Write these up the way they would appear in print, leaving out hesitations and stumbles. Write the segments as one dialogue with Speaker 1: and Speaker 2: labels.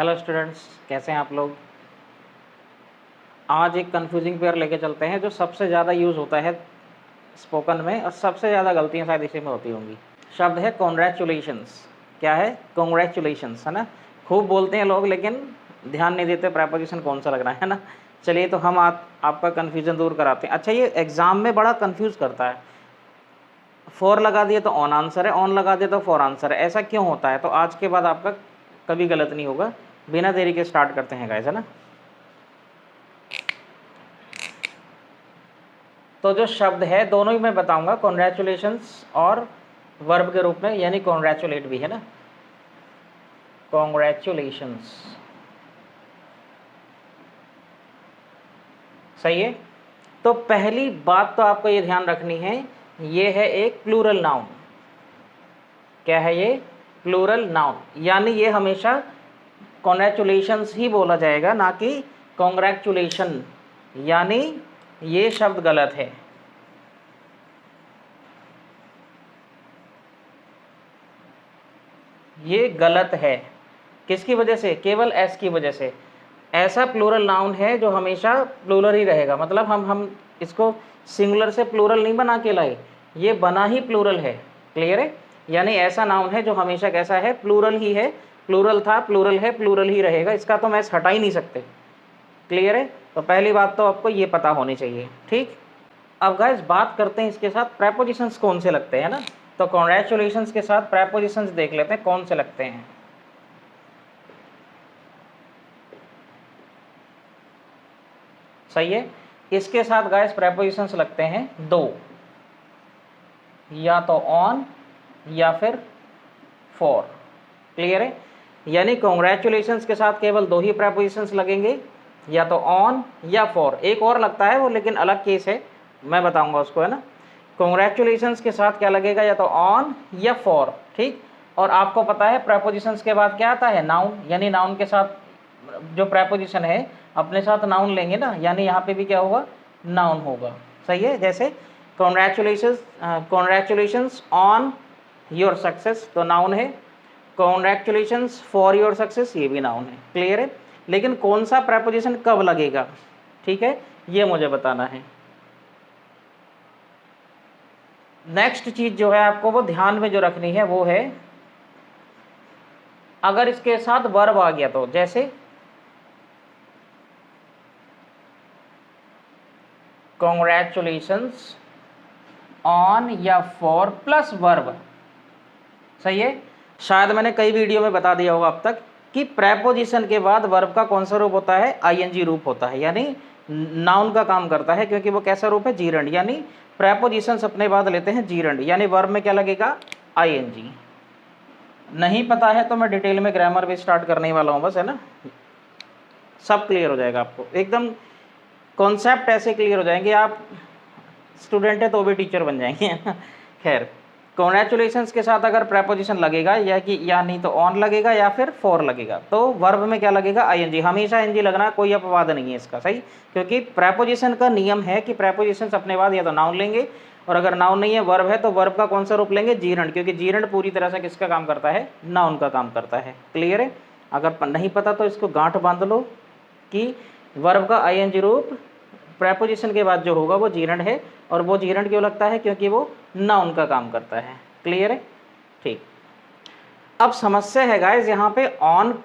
Speaker 1: Hello students, कैसे हैं आप लोग। आज एक कंफ्यूजिंग पेयर लेके चलते हैं जो सबसे ज़्यादा यूज़ होता है स्पोकन में और सबसे ज़्यादा गलतियाँ शायद इसी में होती होंगी। शब्द है कॉन्ग्रेचुलेशंस। क्या है? कॉन्ग्रेचुलेशंस, है ना। खूब बोलते हैं लोग लेकिन ध्यान नहीं देते प्रेपोजिशन कौन सा लग रहा है ना। चलिए तो हम आपका कन्फ्यूजन दूर कराते हैं। अच्छा, ये एग्ज़ाम में बड़ा कन्फ्यूज़ करता है। फॉर लगा दिए तो ऑन आंसर है, ऑन लगा दिए तो फॉर आंसर है। ऐसा क्यों होता है? तो आज के बाद आपका कभी गलत नहीं होगा। बिना देरी के स्टार्ट करते हैं गाइस, है ना। तो जो शब्द है दोनों ही मैं बताऊंगा, कॉन्ग्रेचुलेशंस और वर्ब के रूप में, यानी कॉन्ग्रेचुलेट भी, है ना। कॉन्ग्रेचुलेशंस, सही है। तो पहली बात तो आपको ये ध्यान रखनी है, ये है एक प्लूरल नाउन। क्या है ये? प्लूरल नाउन, यानी ये हमेशा कॉन्ग्रेचुलेशंस ही बोला जाएगा, ना कि कॉन्ग्रेचुलेशन। यानी ये शब्द गलत है। ये गलत है। किसकी वजह से? केवल एस की वजह से। ऐसा प्लूरल नाउन है जो हमेशा प्लूरल ही रहेगा। मतलब हम इसको सिंगुलर से प्लूरल नहीं बना के लाए, ये बना ही प्लूरल है। क्लियर है? यानी ऐसा नाउन है जो हमेशा कैसा है? प्लूरल ही है। प्लूरल था, प्लूरल है, प्लूरल ही रहेगा। इसका तो मैच हटा ही नहीं सकते। क्लियर है? तो पहली बात तो आपको ये पता होनी चाहिए। ठीक, अब गाइस बात करते हैं इसके साथ प्रेपोजिशंस कौन से लगते हैं ना। तो कॉन्ग्रेचुलेशंस के साथ प्रेपोजिशंस देख लेते हैं कौन से लगते हैं। सही है। इसके साथ गाइस प्रेपोजिशंस लगते हैं दो, या तो ऑन या फिर फॉर। क्लियर है? यानी कॉन्ग्रेचुलेशंस के साथ केवल दो ही प्रेपोजिशंस लगेंगे, या तो ऑन या फॉर। एक और लगता है वो, लेकिन अलग केस है, मैं बताऊंगा उसको, है ना। कॉन्ग्रेचुलेशंस के साथ क्या लगेगा? या तो ऑन या फॉर। ठीक, और आपको पता है प्रेपोजिशंस के बाद क्या आता है? नाउन। यानी नाउन के साथ जो प्रेपोजिशन है अपने साथ नाउन लेंगे ना, यानी यहाँ पे भी क्या होगा? नाउन होगा। सही है। जैसे कॉन्ग्रेचुलेशंस ऑन योर सक्सेस, तो नाउन है। कॉन्ग्रेचुलेशंस फॉर योर सक्सेस, ये भी नाउन है। क्लियर है? लेकिन कौन सा प्रेपोजिशन कब लगेगा, ठीक है, ये मुझे बताना है। नेक्स्ट चीज जो है आपको वो ध्यान में जो रखनी है वो है, अगर इसके साथ वर्ब आ गया तो, जैसे कॉन्ग्रेचुलेशंस ऑन या फॉर प्लस वर्ब। सही है। शायद मैंने कई वीडियो में बता दिया होगा अब तक कि प्रेपोजिशन के बाद वर्ब का कौन सा रूप होता है? आईएनजी रूप होता है, यानी नाउन का काम करता है, क्योंकि वो कैसा रूप है? जीरंड। यानी प्रेपोजिशंस अपने बाद लेते हैं जीरंड, यानी वर्ब में क्या लगेगा? आईएनजी। नहीं पता है तो मैं डिटेल में ग्रामर भी स्टार्ट करने वाला हूँ बस, है ना। सब क्लियर हो जाएगा आपको, एकदम कॉन्सेप्ट ऐसे क्लियर हो जाएंगे, आप स्टूडेंट है तो भी टीचर बन जाएंगे, है ना। खैर, कॉन्ग्रेचुलेशंस के साथ अगर प्रेपोजिशन लगेगा या नहीं तो ऑन लगेगा या फिर फॉर लगेगा, तो वर्ब में क्या लगेगा? आईएनजी। हमेशा एनजी लगना, कोई अपवाद नहीं है इसका। सही, क्योंकि प्रेपोजिशन का नियम है कि प्रेपोजिशंस अपने बाद या तो नाउन लेंगे, और अगर नाउन नहीं है वर्ब है तो वर्ब का कौन सा रूप लेंगे? जीरंड, क्योंकि जीरंड पूरी तरह से किसका काम करता है? नाउन का काम करता है। क्लियर है? अगर नहीं पता तो इसको गांठ बांध लो कि वर्ब का आईएनजी रूप प्रेपोजिशन के बाद जो होगा वो जीरंड है, और वो जीरंड क्यों लगता है? क्योंकि वो नाउन का काम करता है। क्लियर है? ठीक। अब समस्या है गाइस, यहाँ पे ऑन,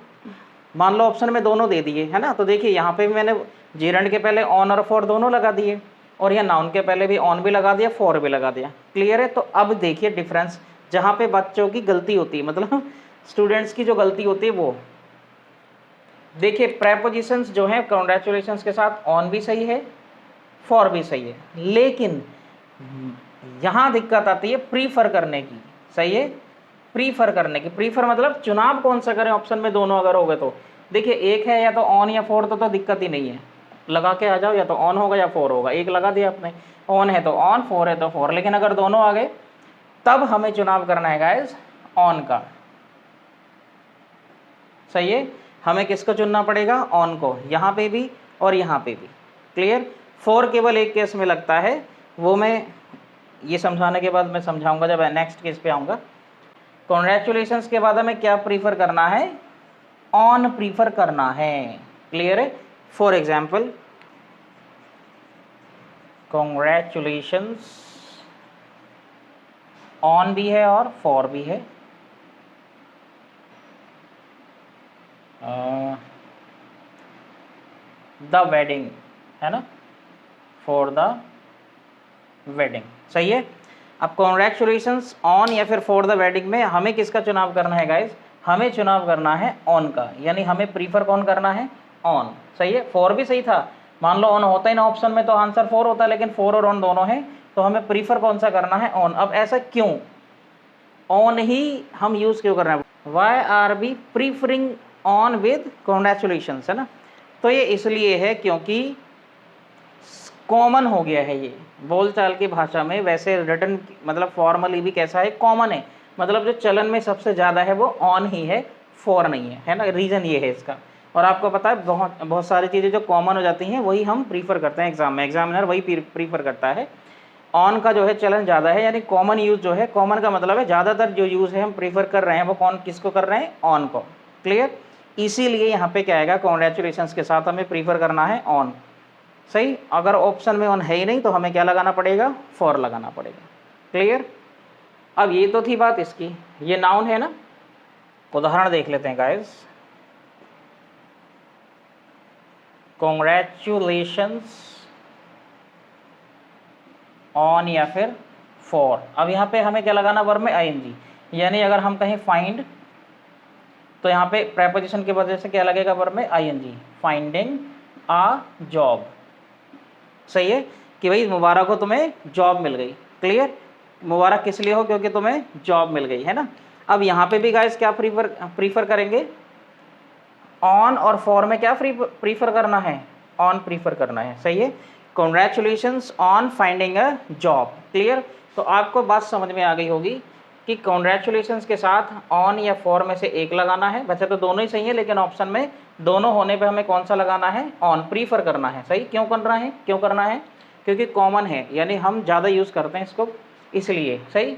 Speaker 1: मान लो ऑप्शन में दोनों दे दिए, है ना। तो देखिए यहाँ पे भी मैंने जीरंड के पहले ऑन और फॉर दोनों लगा दिए, और यहाँ नाउन के पहले भी ऑन भी लगा दिया, फॉर भी लगा दिया। क्लियर है? तो अब देखिए डिफरेंस, जहाँ पे बच्चों की गलती होती है, मतलब स्टूडेंट्स की जो गलती होती है वो देखिए, प्रेपोजिशंस जो है कॉन्ग्रेचुलेशंस के साथ ऑन भी सही है, फॉर भी सही है, लेकिन यहाँ दिक्कत आती है प्रीफर करने की। सही है? प्रीफर करने की। प्रीफर मतलब चुनाव कौन सा करें ऑप्शन में, दोनों अगर हो गए तो। देखिए एक है या तो ऑन या फॉर, तो दिक्कत ही नहीं है, लगा के आ जाओ, या तो ऑन होगा या फॉर होगा। एक लगा दिया आपने, ऑन है तो ऑन, फॉर है तो फॉर। लेकिन अगर दोनों आ गए तब हमें चुनाव करना है गाइस ऑन का। सही है? हमें किसको चुनना पड़ेगा? ऑन को, यहाँ पे भी और यहाँ पे भी। क्लियर? फॉर केवल एक केस में लगता है, वो मैं ये समझाने के बाद मैं समझाऊंगा जब नेक्स्ट केस पे आऊँगा। कॉन्ग्रेचुलेशंस के बाद हमें क्या प्रीफर करना है? ऑन प्रीफर करना है। क्लियर है? फॉर एग्जाम्पल, कॉन्ग्रेचुलेशंस ऑन भी है और फॉर भी है। द वेडिंग है ना, फॉर द वेडिंग, सही है। अब कॉन्ग्रेचुलेशंस ऑन या फिर फॉर द वेडिंग में हमें किसका चुनाव करना है गाइज? हमें चुनाव करना है ऑन का, यानी हमें प्रीफर कौन करना है? ऑन, सही है। फॉर भी सही था, मान लो ऑन होता ही ना ऑप्शन में तो आंसर फॉर होता, लेकिन फॉर और ऑन दोनों है, तो हमें प्रीफर कौन सा करना है? ऑन। अब ऐसा क्यों, ऑन ही हम यूज क्यों कर रहे हैं? Why are be preferring on with congratulations, है ना। तो ये इसलिए है क्योंकि कॉमन हो गया है ये बोलचाल की भाषा में, वैसे रिटर्न मतलब फॉर्मली भी कैसा है? कॉमन है, मतलब जो चलन में सबसे ज़्यादा है वो ऑन ही है, फॉर नहीं है ना। रीज़न ये है इसका। और आपको पता है बहुत सारी चीज़ें जो कॉमन हो जाती हैं वही हम प्रीफर करते हैं एग्जाम में, एग्जामिनर वही प्रीफर करता है। ऑन का जो है चलन ज़्यादा है, यानी कॉमन यूज़ जो है, कॉमन का मतलब है ज़्यादातर जो यूज़ है हम प्रीफर कर रहे हैं वो कौन किसको कर रहे हैं? ऑन को। क्लियर? इसीलिए यहाँ पे क्या आएगा? कॉन्ग्रेचुलेशंस के साथ हमें प्रीफर करना है ऑन, सही। अगर ऑप्शन में ऑन है ही नहीं तो हमें क्या लगाना पड़ेगा? फॉर लगाना पड़ेगा। क्लियर? अब ये तो थी बात इसकी, ये नाउन है ना। उदाहरण देख लेते हैं गाइस। कॉन्ग्रेचुलेशंस ऑन या फिर फॉर। अब यहाँ पे हमें क्या लगाना? वर्ब में आईएनजी, यानी अगर हम कहीं फाइंड, तो यहाँ पे प्रेपोजिशन की वजह से क्या लगेगा? वर्ब में आईएनजी, फाइंडिंग आ जॉब, सही है कि भाई मुबारक हो तुम्हें जॉब मिल गई। क्लियर? मुबारक किस लिए हो? क्योंकि तुम्हें जॉब मिल गई, है ना। अब यहाँ पे भी गाइस क्या प्रीफर करेंगे? ऑन और फॉर में क्या प्रीफर करना है? ऑन प्रीफर करना है, सही है। Congratulations on finding a job. Clear? तो आपको बात समझ में आ गई होगी कि कॉन्ग्रेचुलेशंस के साथ ऑन या फॉर में से एक लगाना है। वैसे तो दोनों ही सही है, लेकिन ऑप्शन में दोनों होने पे हमें कौन सा लगाना है? ऑन प्रीफर करना है, सही। क्यों करना है? क्यों करना है? क्योंकि कॉमन है, यानी हम ज़्यादा यूज़ करते हैं इसको, इसलिए, सही।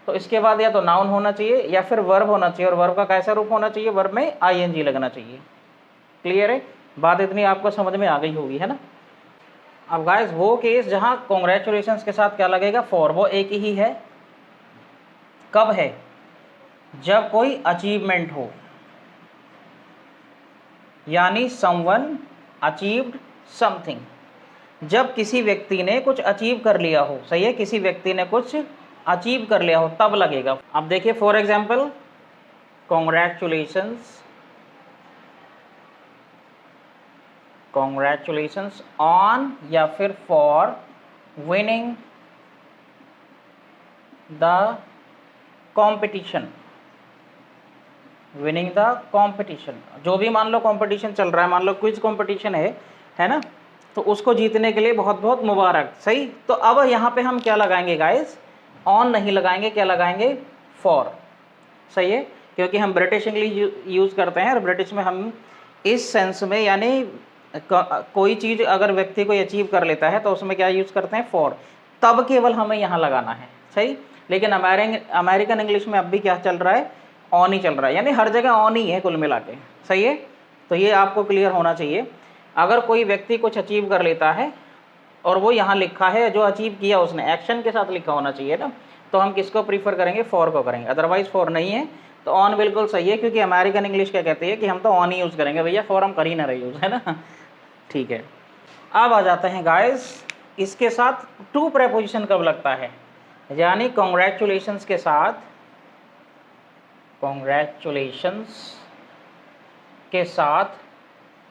Speaker 1: तो इसके बाद या तो नाउन होना चाहिए या फिर वर्ब होना चाहिए, और वर्ब का कैसा रूप होना चाहिए? वर्ब में आईएनजी लगना चाहिए। क्लियर है? बात इतनी आपको समझ में आ गई होगी, है ना। अब गाइस वो केस जहाँ कॉन्ग्रेचुलेशंस के साथ क्या लगेगा? फॉर, वो एक ही है। कब है? जब कोई अचीवमेंट हो, यानी समवन अचीव्ड समथिंग। जब किसी व्यक्ति ने कुछ अचीव कर लिया हो, सही है, किसी व्यक्ति ने कुछ अचीव कर लिया हो तब लगेगा। अब देखिए फॉर एग्जाम्पल, कॉन्ग्रेचुलेशंस ऑन या फिर for winning the competition. Winning the competition, जो भी मान लो कॉम्पिटिशन चल रहा है, मान लो क्विज कॉम्पिटिशन है ना, तो उसको जीतने के लिए बहुत बहुत मुबारक, सही। तो अब यहाँ पे हम क्या लगाएंगे गाइस? ऑन नहीं लगाएंगे, क्या लगाएंगे? फॉर, सही है। क्योंकि हम ब्रिटिश इंग्लिश यूज़ करते हैं, और ब्रिटिश में हम इस सेंस में, यानी कोई चीज़ अगर व्यक्ति कोई अचीव कर लेता है तो उसमें क्या यूज़ करते हैं? फॉर। तब केवल हमें यहाँ लगाना है, सही। लेकिन अमेरिकन इंग्लिश में अब भी क्या चल रहा है? ऑन ही चल रहा है, यानी हर जगह ऑन ही है कुल मिला के, सही है। तो ये आपको क्लियर होना चाहिए। अगर कोई व्यक्ति कुछ अचीव कर लेता है और वो यहाँ लिखा है, जो अचीव किया उसने एक्शन के साथ लिखा होना चाहिए ना, तो हम किसको प्रीफर करेंगे? फॉर को करेंगे। अदरवाइज फॉर नहीं है तो ऑन बिल्कुल सही है, क्योंकि अमेरिकन इंग्लिश क्या कहती है कि हम तो ऑन ही यूज़ करेंगे भैया, फॉर हम कर ही ना रहे यूज़, है ना। ठीक है, अब आ जाते हैं गाइस, इसके साथ टू प्रेपोजिशन कब लगता है? यानी कॉन्ग्रेचुलेशंस के साथ, कॉन्ग्रेचुलेशंस के साथ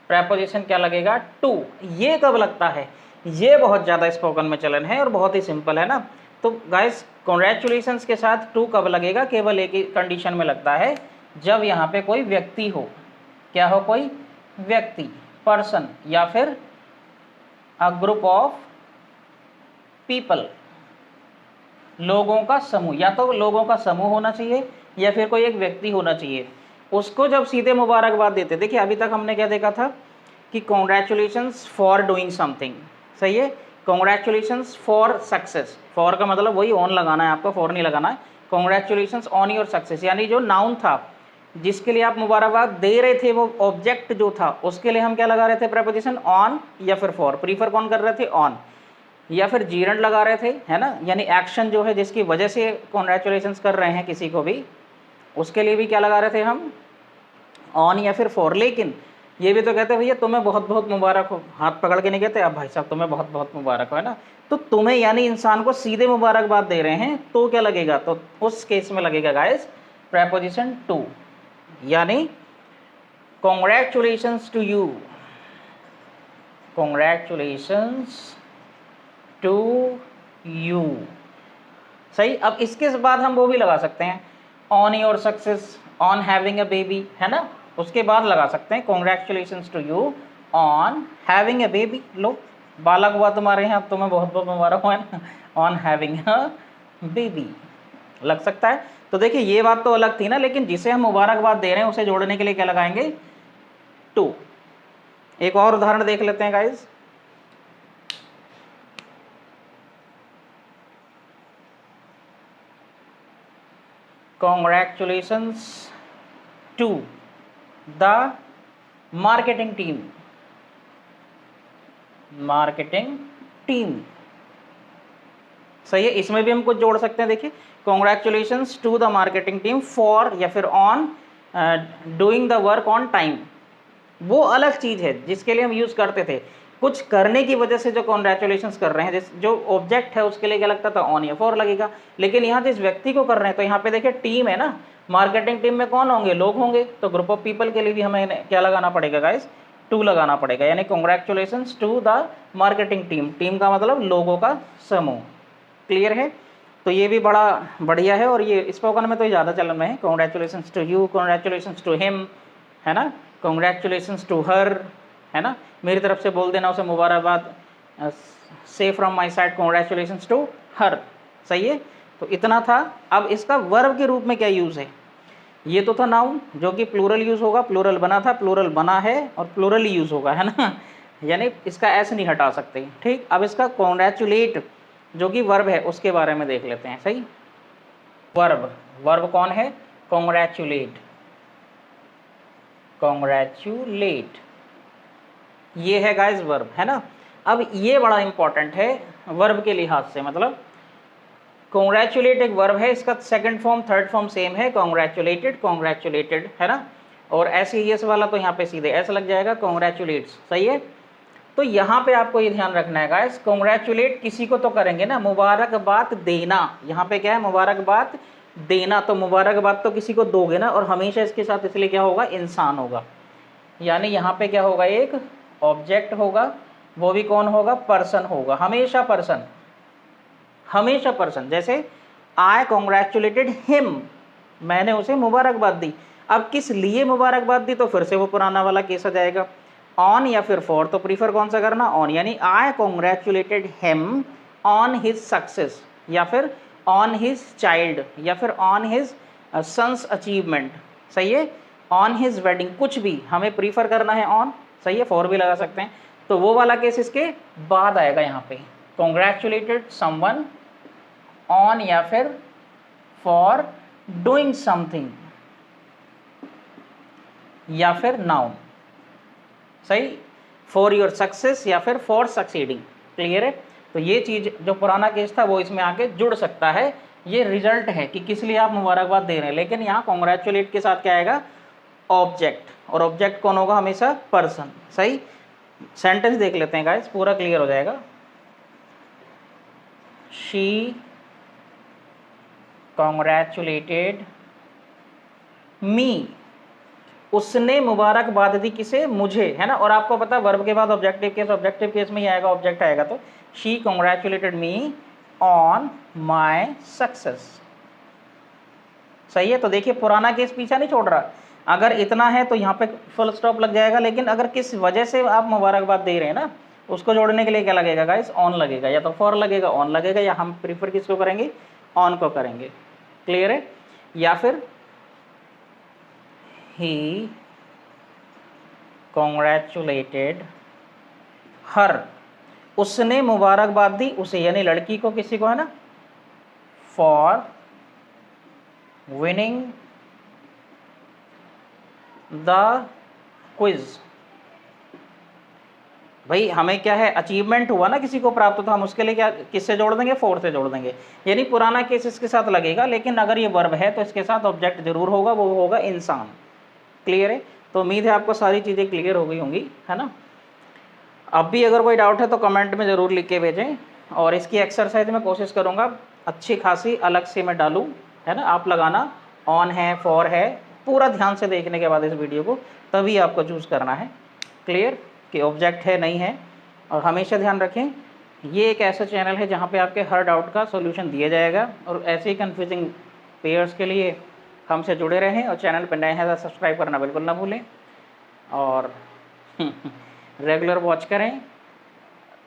Speaker 1: प्रेपोजिशन क्या लगेगा? टू। ये कब लगता है? ये बहुत ज़्यादा स्पोकन में चलन है और बहुत ही सिंपल है ना। तो गाइस कॉन्ग्रेचुलेशंस के साथ टू कब लगेगा? केवल एक ही कंडीशन में लगता है, जब यहाँ पे कोई व्यक्ति हो। क्या हो? कोई व्यक्ति, पर्सन, या फिर अ ग्रुप ऑफ पीपल, लोगों का समूह। या तो लोगों का समूह होना चाहिए या फिर कोई एक व्यक्ति होना चाहिए, उसको जब सीधे मुबारकबाद देते। देखिए अभी तक हमने क्या देखा था कि कॉन्ग्रेचुलेशंस फॉर डूइंग समथिंग, सही है। कॉन्ग्रेचुलेशंस फॉर सक्सेस, फॉर का मतलब वही ऑन लगाना है आपको, फॉर नहीं लगाना है। कॉन्ग्रेचुलेशंस ऑन योर सक्सेस, यानी जो नाउन था जिसके लिए आप मुबारकबाद दे रहे थे वो ऑब्जेक्ट जो था उसके लिए हम क्या लगा रहे थे प्रेपोजिशन ऑन या फिर फॉर, प्रीफर कौन कर रहे थे ऑन, या फिर जीरंड लगा रहे थे, है ना, यानी एक्शन जो है जिसकी वजह से कॉन्ग्रेचुलेशंस कर रहे हैं किसी को भी, उसके लिए भी क्या लगा रहे थे हम ऑन या फिर फॉर। लेकिन ये भी तो कहते हैं भैया तुम्हें बहुत बहुत मुबारक हो, हाथ पकड़ के नहीं कहते अब भाई साहब तुम्हें बहुत बहुत मुबारक हो, है ना, तो तुम्हें यानी इंसान को सीधे मुबारकबाद दे रहे हैं तो क्या लगेगा, तो उस केस में लगेगा गाइस प्रेपोजिशन टू, यानी congratulations to you, congratulations to you. सही। अब इसके बाद हम वो भी लगा सकते हैं on your success, on having a baby, है ना, उसके बाद लगा सकते हैं congratulations to you on having a baby. लो बालक हुआ तुम्हारे यहाँ, तुम्हें बहुत बहुत मुबारक हो, है ना, ऑन हैविंग अ बेबी लग सकता है। तो देखिए ये बात तो अलग थी ना, लेकिन जिसे हम मुबारकबाद दे रहे हैं उसे जोड़ने के लिए क्या लगाएंगे टू। एक और उदाहरण देख लेते हैं guys. Congratulations to the marketing team, marketing team। सही है, इसमें भी हम कुछ जोड़ सकते हैं। देखिए congratulations to the marketing team for या फिर on doing the work on time, वो अलग चीज़ है जिसके लिए हम यूज़ करते थे। कुछ करने की वजह से जो कॉन्ग्रेचुलेशंस कर रहे हैं, जिस जो ऑब्जेक्ट है उसके लिए क्या लगता था ऑन या फॉर लगेगा, लेकिन यहाँ जिस व्यक्ति को कर रहे हैं तो यहाँ पे देखिए टीम है ना, मार्केटिंग टीम में कौन होंगे, लोग होंगे, तो ग्रुप ऑफ पीपल के लिए भी हमें क्या लगाना पड़ेगा गाइस टू लगाना पड़ेगा, यानी congratulations to the marketing team, team का मतलब लोगों का समूह। क्लियर है, तो ये भी बड़ा बढ़िया है और ये स्पोकन में तो ज़्यादा चलन में है। Congratulations to you, congratulations to him, है ना, कॉन्ग्रेचुलेशंस टू हर, है ना, मेरी तरफ से बोल देना उसे मुबारकबाद, से from my side congratulations to her. सही है, तो इतना था। अब इसका वर्ब के रूप में क्या यूज़ है, ये तो था नाउन जो कि प्लूरल यूज़ होगा, प्लूरल बना था, प्लूरल बना है और प्लूरल ही यूज़ होगा, है ना, यानी इसका ऐसे नहीं हटा सकते। ठीक, अब इसका कॉन्ग्रेचुलेट जो कि वर्ब है उसके बारे में देख लेते हैं। सही, वर्ब, वर्ब कौन है, कॉन्ग्रेचुलेट, कॉन्ग्रेचुलेट, ये है गाइस वर्ब, है ना। अब ये बड़ा इंपॉर्टेंट है वर्ब के लिहाज से, मतलब कॉन्ग्रेचुलेट एक वर्ब है, इसका second form third form same है, कॉन्ग्रेचुलेटेड, कॉन्ग्रेचुलेटेड, है ना, और ऐसे यस वाला तो यहाँ पे सीधे ऐसा लग जाएगा कॉन्ग्रेचुलेट्स। सही है, तो यहाँ पे आपको ये ध्यान रखना है गाइस, कॉन्ग्रेचुलेट किसी को तो करेंगे ना, मुबारकबाद देना, यहाँ पे क्या है मुबारकबाद देना, तो मुबारकबाद तो किसी को दोगे ना, और हमेशा इसके साथ इसलिए क्या होगा इंसान होगा, यानी यहाँ पे क्या होगा एक ऑब्जेक्ट होगा, वो भी कौन होगा पर्सन होगा, हमेशा पर्सन, हमेशा पर्सन। जैसे आई कॉन्ग्रेचुलेटेड हिम, मैंने उसे मुबारकबाद दी, अब किस लिए मुबारकबाद दी, तो फिर से वो पुराना वाला केस आ जाएगा, ऑन या फिर फॉर, तो प्रीफर कौन सा करना ऑन, यानी I congratulated him on his success, या फिर ऑन हिज चाइल्ड, या फिर ऑन हिज सन्स अचीवमेंट। सही है, ऑन हिज वेडिंग, कुछ भी हमें प्रीफर करना है ऑन, सही है, फॉर भी लगा सकते हैं, तो वो वाला केस इसके बाद आएगा यहाँ पे, कॉन्ग्रेचुलेटेड समवन ऑन या फिर फॉर डूइंग समथिंग, या फिर नाउन। सही, फॉर योर सक्सेस या फिर फॉर सक्सीडिंग। क्लियर है, तो ये चीज़ जो पुराना केस था वो इसमें आके जुड़ सकता है, ये रिजल्ट है कि किस लिए आप मुबारकबाद दे रहे हैं, लेकिन यहाँ कॉन्ग्रेचुलेट के साथ क्या आएगा ऑब्जेक्ट, और ऑब्जेक्ट कौन होगा हमेशा पर्सन। सही, सेंटेंस देख लेते हैं गाइस, पूरा क्लियर हो जाएगा। शी कॉन्ग्रेचुलेटेड मी, उसने मुबारकबाद दी किसे, मुझे, है ना, और आपको पता है वर्ब के बाद ऑब्जेक्टिव केस में ही आएगा, ऑब्जेक्ट आएगा, तो she congratulated me on my success. सही है, तो देखिए पुराना केस पीछा नहीं छोड़ रहा, अगर इतना है तो यहाँ पे फुल स्टॉप लग जाएगा, लेकिन अगर किस वजह से आप मुबारकबाद दे रहे हैं ना, उसको जोड़ने के लिए क्या लगेगा गाइस ऑन लगेगा, या तो फॉर लगेगा ऑन लगेगा, या हम प्रीफर किसको करेंगे ऑन को करेंगे। क्लियर है, या फिर ही कॉन्ग्रेचुलेटेड हर, उसने मुबारकबाद दी उसे, यानी लड़की को, किसी को, है ना, फॉर विनिंग द क्विज। भाई हमें क्या है, अचीवमेंट हुआ ना, किसी को प्राप्त, तो हम उसके लिए क्या किससे जोड़ देंगे, फोर से जोड़ देंगे। यानी पुराना केस इसके साथ लगेगा, लेकिन अगर ये वर्ब है तो इसके साथ ऑब्जेक्ट जरूर होगा, वो होगा इंसान। क्लियर है? तो उम्मीद है आपको सारी चीज़ें क्लियर हो गई होंगी, है ना। अब भी अगर कोई डाउट है तो कमेंट में ज़रूर लिख के भेजें, और इसकी एक्सरसाइज में कोशिश करूँगा अच्छी खासी अलग से मैं डालूँ, है ना। आप लगाना, ऑन है, फॉर है, पूरा ध्यान से देखने के बाद इस वीडियो को, तभी आपको चूज़ करना है। क्लियर कि ऑब्जेक्ट है नहीं है। और हमेशा ध्यान रखें, ये एक ऐसा चैनल है जहाँ पे आपके हर डाउट का सॉल्यूशन दिया जाएगा, और ऐसे ही कन्फ्यूजिंग पेयर्स के लिए हमसे जुड़े रहें, और चैनल पर नए हैं तो सब्सक्राइब करना बिल्कुल ना भूलें, और रेगुलर वॉच करें।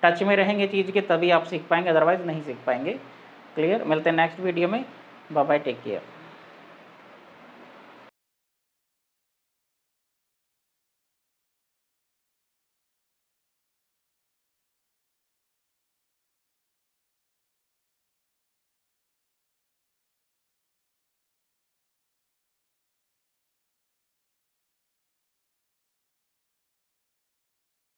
Speaker 1: टच में रहेंगे चीज़ के तभी आप सीख पाएंगे, अदरवाइज़ नहीं सीख पाएंगे। क्लियर? मिलते हैं नेक्स्ट वीडियो में। Bye bye, take care.